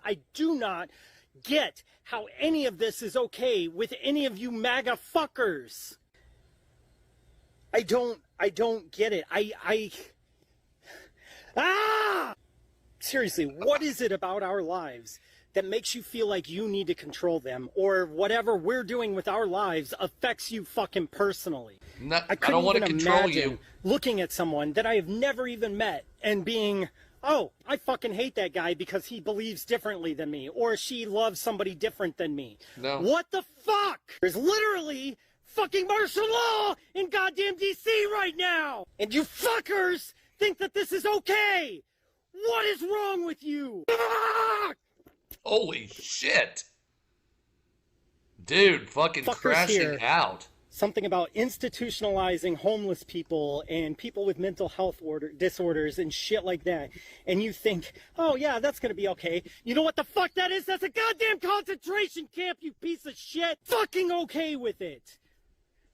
I do not get how any of this is okay with any of you MAGA fuckers. I don't get it. Seriously, what is it about our lives that makes you feel like you need to control them, or whatever we're doing with our lives affects you fucking personally? I don't want to control you. Looking at someone that I have never even met and being, oh, I fucking hate that guy because he believes differently than me, or she loves somebody different than me. No. What the fuck? There's literally fucking martial law in goddamn DC right now, and you fuckers think that this is okay. What is wrong with you? Holy shit. Dude, fucking fuckers crashing here. Out. Something about institutionalizing homeless people and people with mental health disorders and shit like that. And you think, oh yeah, that's gonna be okay. You know what the fuck that is? That's a goddamn concentration camp, you piece of shit. Fucking okay with it.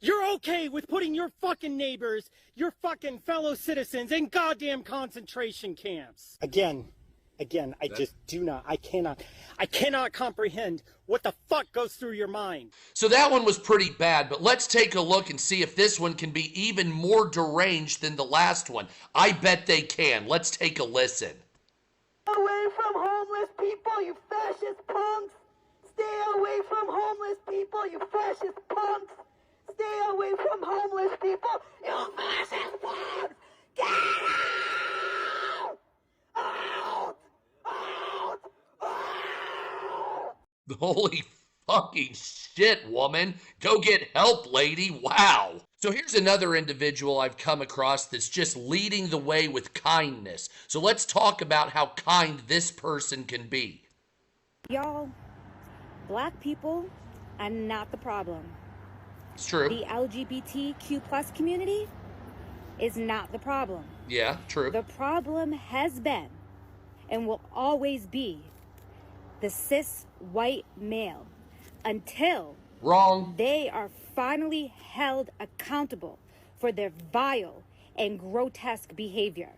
You're okay with putting your fucking neighbors, your fucking fellow citizens in goddamn concentration camps. Again, I just I cannot comprehend what the fuck goes through your mind. So that one was pretty bad, but let's take a look and see if this one can be even more deranged than the last one. I bet they can. Let's take a listen. Away from homeless people, you fascist punks! Stay away from homeless people, you fascist punks! Stay away from homeless people, you fascist punks! Get out! Out! Out! Out! Holy fucking shit, woman. Go get help, lady. Wow. So here's another individual I've come across that's just leading the way with kindness. So let's talk about how kind this person can be. Y'all, black people are not the problem. It's true. The LGBTQ plus community is not the problem. Yeah, true. The problem has been and will always be the cis white male until they are finally held accountable for their vile and grotesque behavior.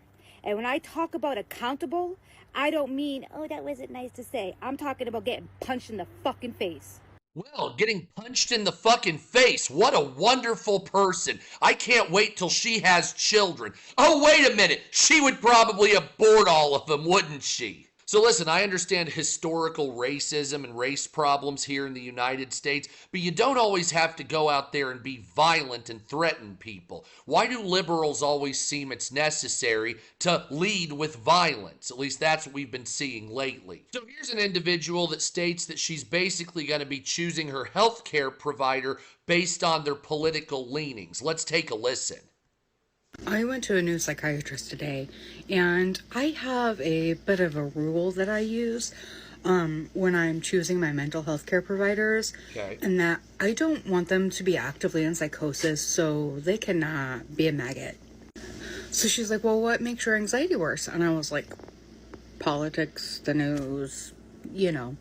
And when I talk about accountable, I don't mean, oh, that wasn't nice to say. I'm talking about getting punched in the fucking face. Well, getting punched in the fucking face. What a wonderful person. I can't wait till she has children. Oh, wait a minute. She would probably abort all of them, wouldn't she? So listen, I understand historical racism and race problems here in the United States, but you don't always have to go out there and be violent and threaten people. Why do liberals always seem it's necessary to lead with violence? At least that's what we've been seeing lately. So here's an individual that states that she's basically going to be choosing her healthcare provider based on their political leanings. Let's take a listen. I went to a new psychiatrist today, and I have a bit of a rule that I use when I'm choosing my mental health care providers, and that I don't want them to be actively in psychosis, so they cannot be a maggot. So she's like, well, what makes your anxiety worse? And I was like, politics, the news, you know.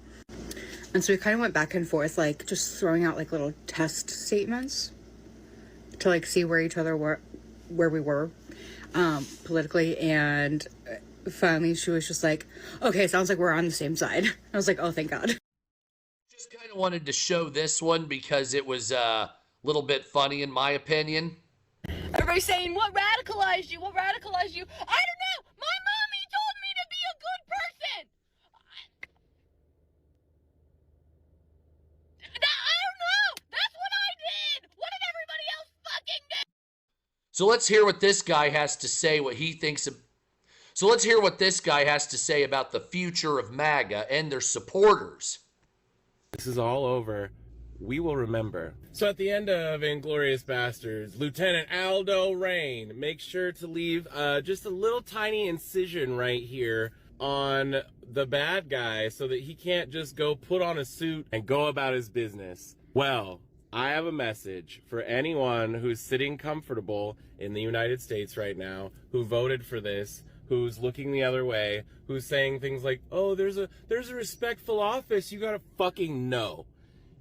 And so we kind of went back and forth, like just throwing out like little test statements to like see where each other were, where we were politically, and finally she was just like, okay, sounds like we're on the same side. I was like, oh, thank God. Just kind of wanted to show this one because it was a little bit funny in my opinion. Everybody's saying, what radicalized you? What radicalized you? I don't know. My mommy told me to be a good person. I don't know. That's what I did. What did everybody else fucking do? So let's hear what this guy has to say, So let's hear what this guy has to say about the future of MAGA and their supporters. This is all over. We will remember. So at the end of Inglourious Bastards, Lieutenant Aldo Rain makes sure to leave just a little tiny incision right here on the bad guy so that he can't just go put on a suit and go about his business. Well, I have a message for anyone who's sitting comfortable in the United States right now, who voted for this, who's looking the other way, who's saying things like, oh, there's a respectful office, you gotta fucking know.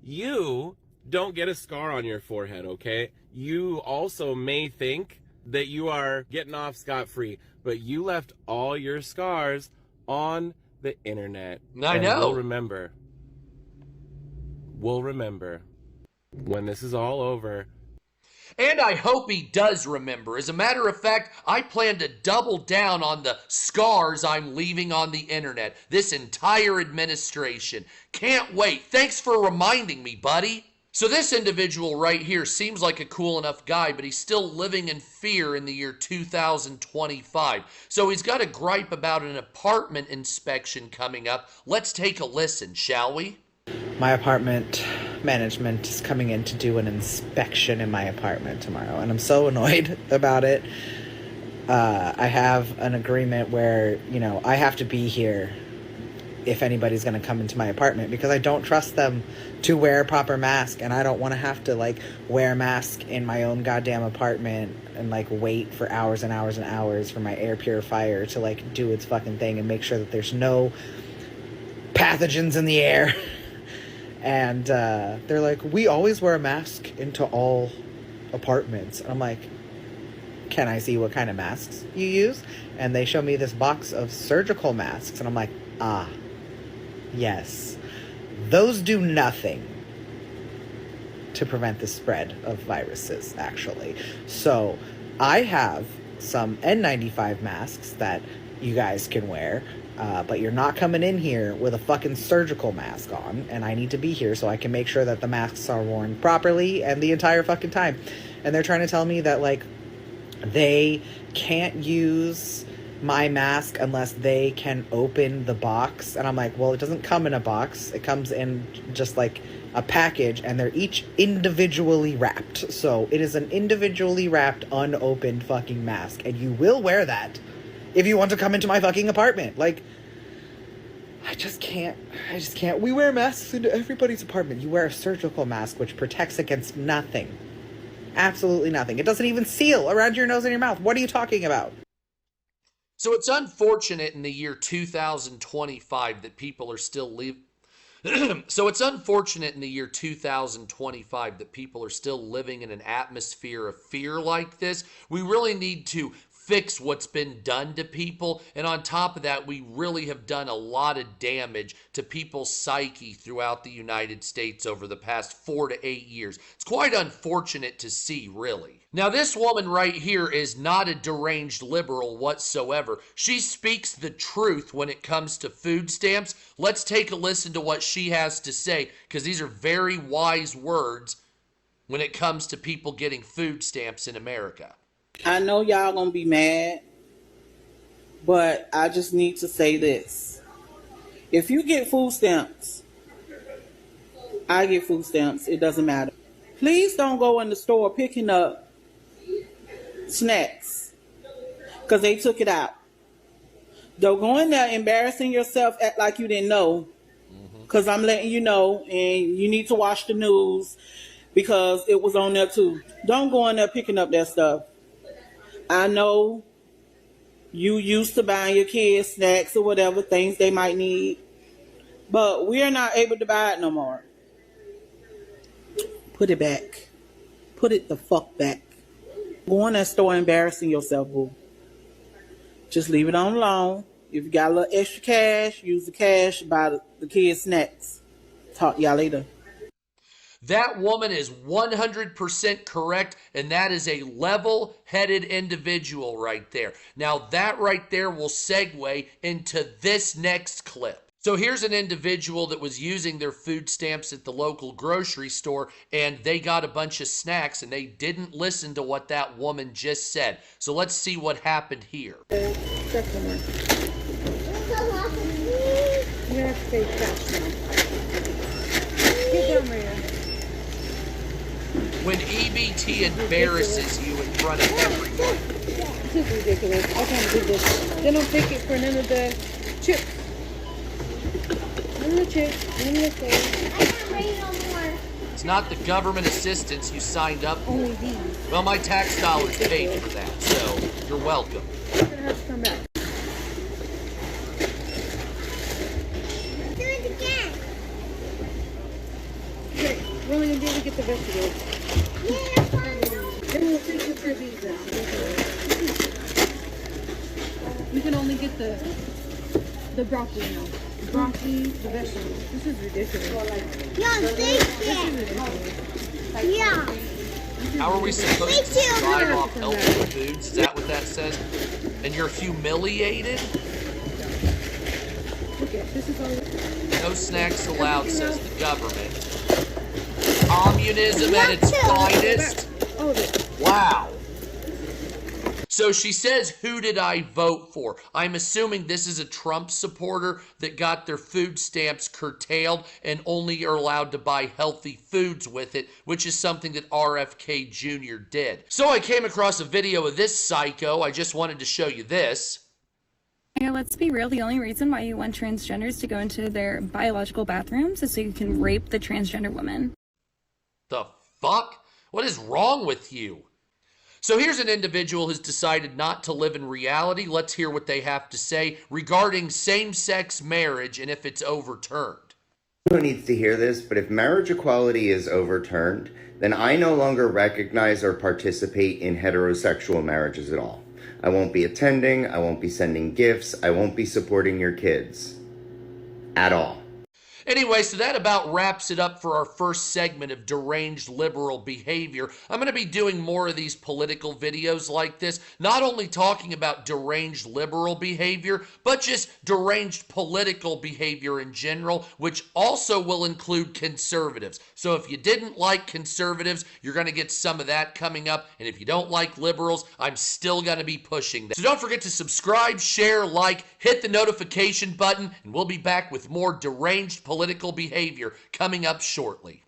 You don't get a scar on your forehead, okay? You also may think that you are getting off scot-free, but you left all your scars on the internet. I know. We'll remember when this is all over. And I hope he does remember. As a matter of fact, I plan to double down on the scars I'm leaving on the internet this entire administration. Can't wait. Thanks for reminding me, buddy. So this individual right here seems like a cool enough guy, but he's still living in fear in the year 2025. So he's got a gripe about an apartment inspection coming up. Let's take a listen, shall we? My apartment management is coming in to do an inspection in my apartment tomorrow, and I'm so annoyed about it. I have an agreement where, you know, I have to be here if anybody's going to come into my apartment because I don't trust them to wear a proper mask, and I don't want to have to, like, wear a mask in my own goddamn apartment and, like, wait for hours and hours and hours for my air purifier to, like, do its fucking thing and make sure that there's no pathogens in the air. And they're like, we always wear a mask into all apartments. And I'm like, can I see what kind of masks you use? And they show me this box of surgical masks. And I'm like, ah, yes. Those do nothing to prevent the spread of viruses, actually. So I have some N95 masks that you guys can wear. But you're not coming in here with a fucking surgical mask on, and I need to be here so I can make sure that the masks are worn properly and the entire fucking time. And they're trying to tell me that, like, they can't use my mask unless they can open the box. And I'm like, well, it doesn't come in a box. It comes in just, like, a package, and they're each individually wrapped. So it is an individually wrapped, unopened fucking mask, and you will wear that if you want to come into my fucking apartment. Like, I just can't. We wear masks into everybody's apartment. You wear a surgical mask, which protects against nothing. Absolutely nothing. It doesn't even seal around your nose and your mouth. What are you talking about? So it's unfortunate in the year 2025 that people are still living in an atmosphere of fear like this. We really need to fix what's been done to people, and on top of that, we really have done a lot of damage to people's psyche throughout the United States over the past 4 to 8 years. It's quite unfortunate to see, really. Now, this woman right here is not a deranged liberal whatsoever. She speaks the truth when it comes to food stamps. Let's take a listen to what she has to say, because these are very wise words when it comes to people getting food stamps in America. I know y'all gonna be mad, but I just need to say this. If you get food stamps, I get food stamps, it doesn't matter. Please don't go in the store picking up snacks because they took it out. Don't go in there embarrassing yourself, act like you didn't know, because I'm letting you know, and you need to watch the news because it was on there too. Don't go in there picking up that stuff. I know you used to buying your kids snacks or whatever, things they might need, but we're not able to buy it no more. Put it back. Put it the fuck back. Go in that store embarrassing yourself, boo. Just leave it on alone. If you got a little extra cash, use the cash, buy the kids snacks. Talk to y'all later. That woman is 100% correct, and that is a level-headed individual right there. Now, that right there will segue into this next clip. So here's an individual that was using their food stamps at the local grocery store, and they got a bunch of snacks, and they didn't listen to what that woman just said. So let's see what happened here. You have to stay fast now. Get down, Maria. When EBT embarrasses you in front of everyone. This is ridiculous. I can't do this. They don't take it for none of the chips. None of the chips. None of the things. I can't wait no more. It's not the government assistance you signed up for. Only these. Well, my tax dollars paid for that, so you're welcome. You're going to have to come back. Do it again. Okay, we're only going to be able to get the vegetables. Yeah, fine. Then we'll take you for these now. You can only get the The broccoli now. Broccoli, the vegetables. This is ridiculous. Yeah, big shit. Yeah. How are we supposed to survive off healthy foods? Is that what that says? And you're humiliated? Okay, this is all. No snacks allowed, says the government. Communism at its finest. Wow. So she says, who did I vote for? I'm assuming this is a Trump supporter that got their food stamps curtailed and only are allowed to buy healthy foods with it, which is something that RFK Jr. did. So I came across a video of this psycho. I just wanted to show you this. Yeah, let's be real. The only reason why you want transgenders to go into their biological bathrooms is so you can rape the transgender woman. The fuck? What is wrong with you? So here's an individual who's decided not to live in reality. Let's hear what they have to say regarding same-sex marriage and if it's overturned. No one needs to hear this, but if marriage equality is overturned, then I no longer recognize or participate in heterosexual marriages at all. I won't be attending, I won't be sending gifts, I won't be supporting your kids. At all. Anyway, so that about wraps it up for our first segment of deranged liberal behavior. I'm going to be doing more of these political videos like this, not only talking about deranged liberal behavior, but just deranged political behavior in general, which also will include conservatives. So if you didn't like conservatives, you're going to get some of that coming up. And if you don't like liberals, I'm still going to be pushing that. So don't forget to subscribe, share, like, hit the notification button, and we'll be back with more deranged political behavior coming up shortly.